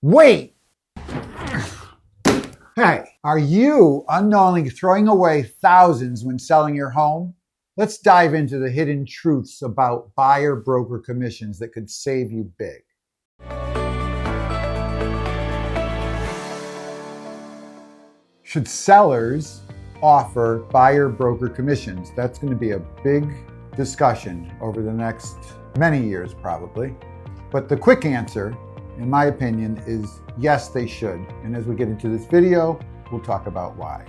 Wait! Hey, are you unknowingly throwing away thousands when selling your home? Let's dive into the hidden truths about buyer broker commissions that could save you big. Should sellers offer buyer broker commissions? That's going to be a big discussion over the next many years probably. But the quick answer, in my opinion, is yes, they should. And as we get into this video, we'll talk about why.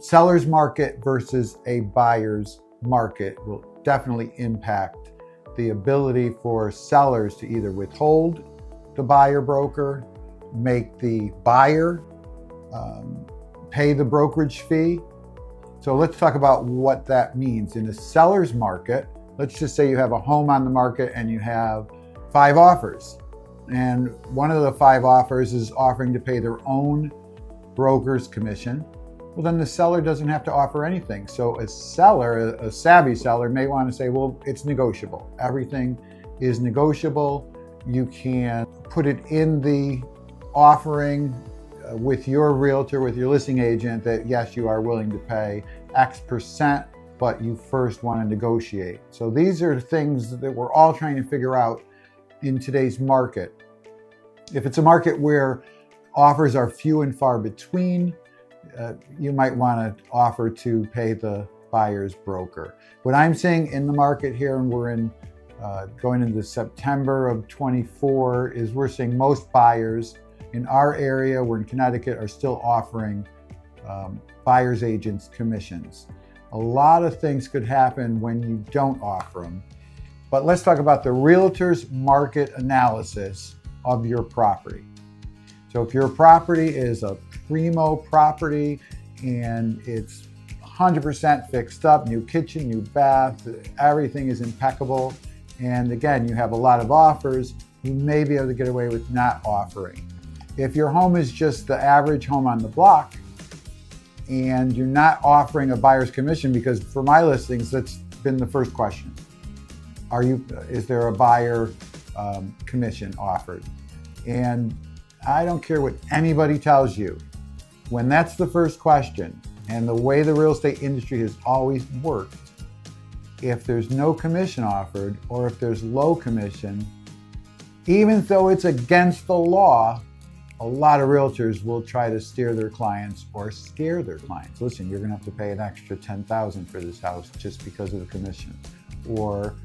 Seller's market versus a buyer's market will definitely impact the ability for sellers to either withhold the buyer broker, make the buyer pay the brokerage fee. So let's talk about what that means. In a seller's market, let's just say you have a home on the market and you have 5 offers. And one of the 5 offers is offering to pay their own broker's commission. Well, then the seller doesn't have to offer anything. So a seller, a savvy seller, may want to say, well, it's negotiable. Everything is negotiable. You can put it in the offering with your realtor, with your listing agent, that yes, you are willing to pay X percent, but you first want to negotiate. So these are things that we're all trying to figure out in today's market. If it's a market where offers are few and far between, you might want to offer to pay the buyer's broker. What I'm seeing in the market here, and we're in going into September of 24, is we're seeing most buyers in our area, we're in Connecticut, are still offering buyer's agents commissions. A lot of things could happen when you don't offer them. But let's talk about the realtor's market analysis of your property. So if your property is a primo property and it's 100% fixed up, new kitchen, new bath, everything is impeccable, and again, you have a lot of offers, you may be able to get away with not offering. If your home is just the average home on the block and you're not offering a buyer's commission, because for my listings, that's been the first question. Is there a buyer commission offered? And I don't care what anybody tells you. When that's the first question, and the way the real estate industry has always worked, if there's no commission offered, or if there's low commission, even though it's against the law, a lot of realtors will try to steer their clients or scare their clients. Listen, you're gonna have to pay an extra $10,000 for this house just because of the commission. Or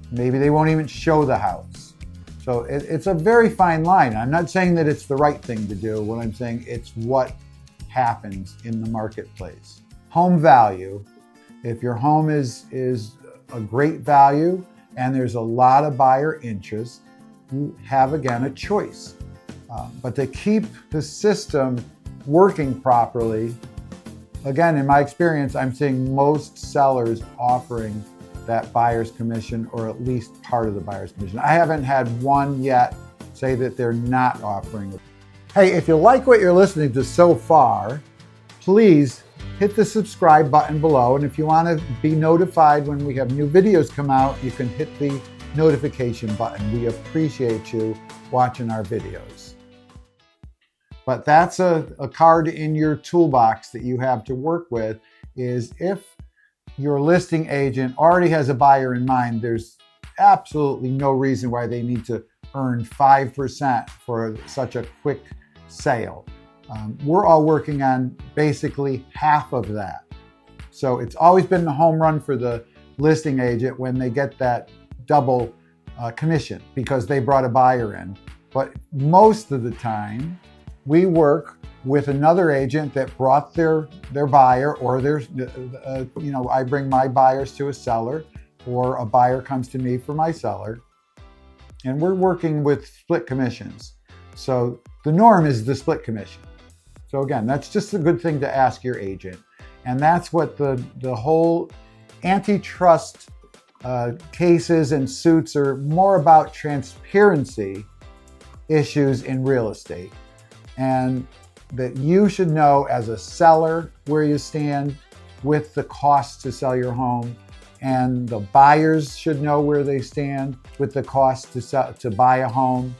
maybe they won't even show the house. So it's a very fine line. I'm not saying that it's the right thing to do. What I'm saying, it's what happens in the marketplace. Home value. If your home is a great value and there's a lot of buyer interest, you have, again, a choice. But to keep the system working properly, again, in my experience, I'm seeing most sellers offering that buyer's commission, or at least part of the buyer's commission. I haven't had one yet say that they're not offering it. Hey, if you like what you're listening to so far, please hit the subscribe button below. And if you want to be notified when we have new videos come out, you can hit the notification button. We appreciate you watching our videos. But that's a card in your toolbox that you have to work with, is if your listing agent already has a buyer in mind, there's absolutely no reason why they need to earn 5% for such a quick sale. We're all working on basically half of that. So it's always been the home run for the listing agent when they get that double commission because they brought a buyer in. But most of the time, we work with another agent that brought their buyer, or I bring my buyers to a seller, or a buyer comes to me for my seller, and we're working with split commissions. So the norm is the split commission. So again, that's just a good thing to ask your agent. And that's what the whole antitrust cases and suits are more about, transparency issues in real estate. And that you should know as a seller where you stand with the cost to sell your home, and the buyers should know where they stand with the cost to buy a home.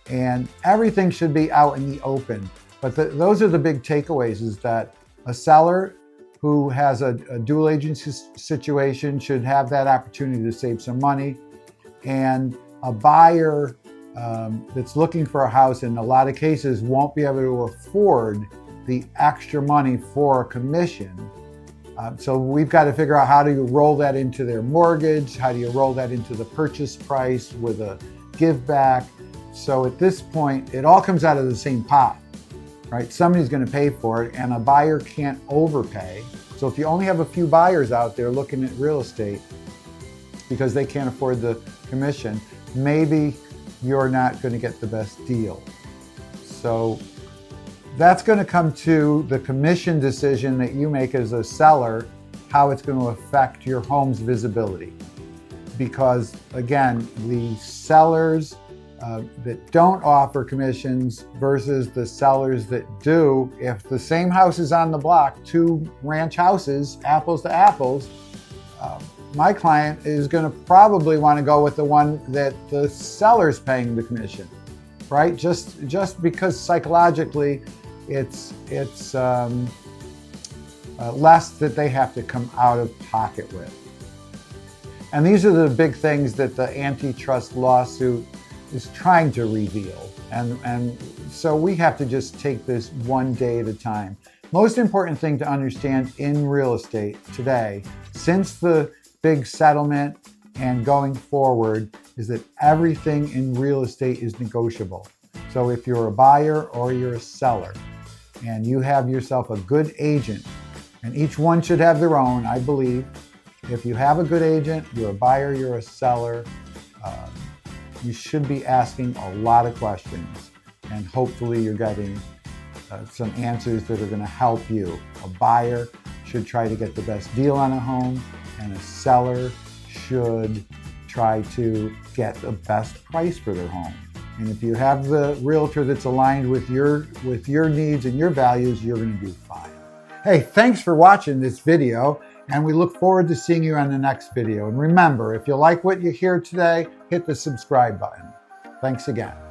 and everything should be out in the open. But those are the big takeaways, is that a seller who has a dual agency situation should have that opportunity to save some money. And a buyer that's looking for a house in a lot of cases won't be able to afford the extra money for a commission. So we've got to figure out, how do you roll that into their mortgage? How do you roll that into the purchase price with a give back? So at this point, it all comes out of the same pot, right? Somebody's going to pay for it, and a buyer can't overpay. So if you only have a few buyers out there looking at real estate because they can't afford the commission, maybe you're not going to get the best deal. So that's going to come to the commission decision that you make as a seller, how it's going to affect your home's visibility. Because again, the sellers that don't offer commissions versus the sellers that do, if the same house is on the block, two ranch houses, apples to apples, my client is going to probably want to go with the one that the seller's paying the commission, right? Just because psychologically it's less that they have to come out of pocket with. And these are the big things that the antitrust lawsuit is trying to reveal. And so we have to just take this one day at a time. Most important thing to understand in real estate today, since the big settlement and going forward, is that everything in real estate is negotiable. So if you're a buyer or you're a seller and you have yourself a good agent, and each one should have their own, I believe. If you have a good agent, you're a buyer, you're a seller, you should be asking a lot of questions, and hopefully you're getting some answers that are going to help you. A buyer should try to get the best deal on a home, and a seller should try to get the best price for their home. And if you have the realtor that's aligned with your needs and your values, you're going to do fine. Hey, thanks for watching this video, and we look forward to seeing you on the next video. And remember, if you like what you hear today, hit the subscribe button. Thanks again.